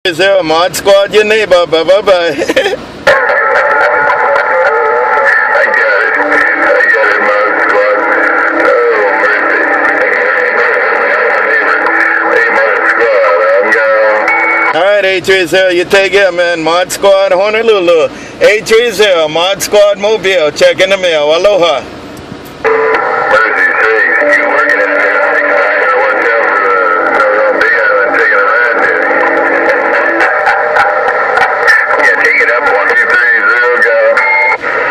830 Mod Squad, your neighbor. Bye bye bye. Alright, 830, you take care, man. Mod Squad, Honolulu. 830, Mod Squad, Mobile. Check in the mail. Aloha.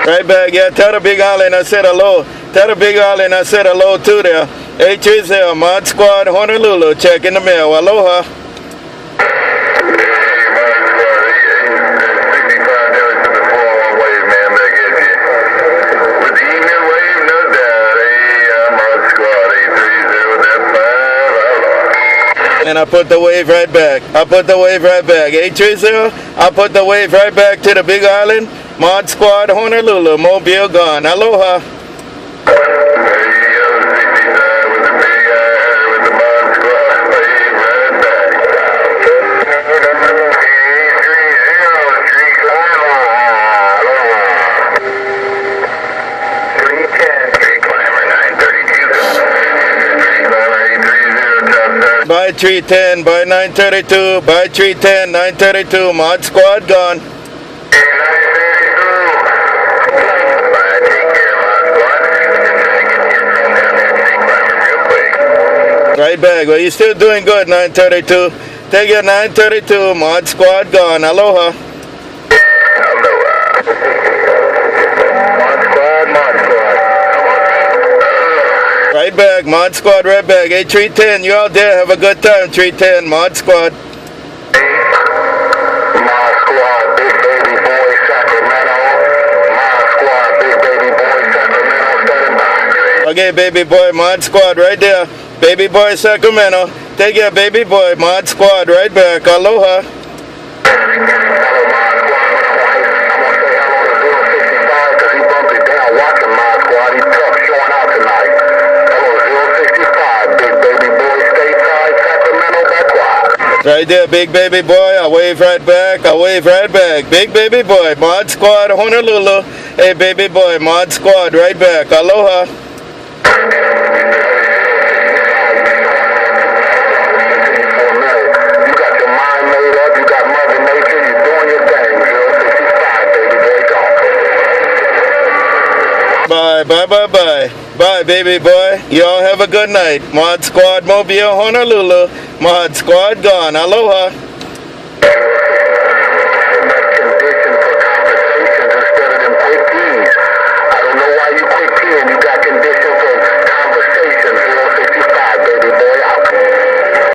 Right back, yeah. Tell the Big Island I said hello. Tell the Big Island I said hello too there. 830, Mod Squad, Honolulu. Check in the mail. Aloha. And I put the wave right back. I put the wave right back. 830, I put the wave right back to the Big Island. Mod Squad, Honolulu, Mobile gone. Aloha. By 310, by 932, by 310, 932, Mod Squad gone. Right back, well, you're still doing good, 932. Take your 932, Mod Squad gone. Aloha. Right back, Mod Squad, right back. Hey, 310, you out there, have a good time, 310, Mod Squad. Mod Squad, Big Baby Boy, Sacramento. Mod Squad, Big Baby Boy, Sacramento, standing by. Okay, Baby Boy, Mod Squad, right there. Baby Boy, Sacramento. Take your Baby Boy, Mod Squad, right back. Aloha. Right there, Big Baby Boy. I wave right back. I wave right back. Big Baby Boy, Mod Squad, Honolulu. Hey, Baby Boy, Mod Squad, right back. Aloha. You got your mind made up. You got Mother Nature. You're doing your thing. 065, baby boy, gone. Bye, bye, bye, bye. Bye, Baby Boy. Y'all have a good night. Mod Squad, Mobile, Honolulu. Mod Squad gone. Aloha.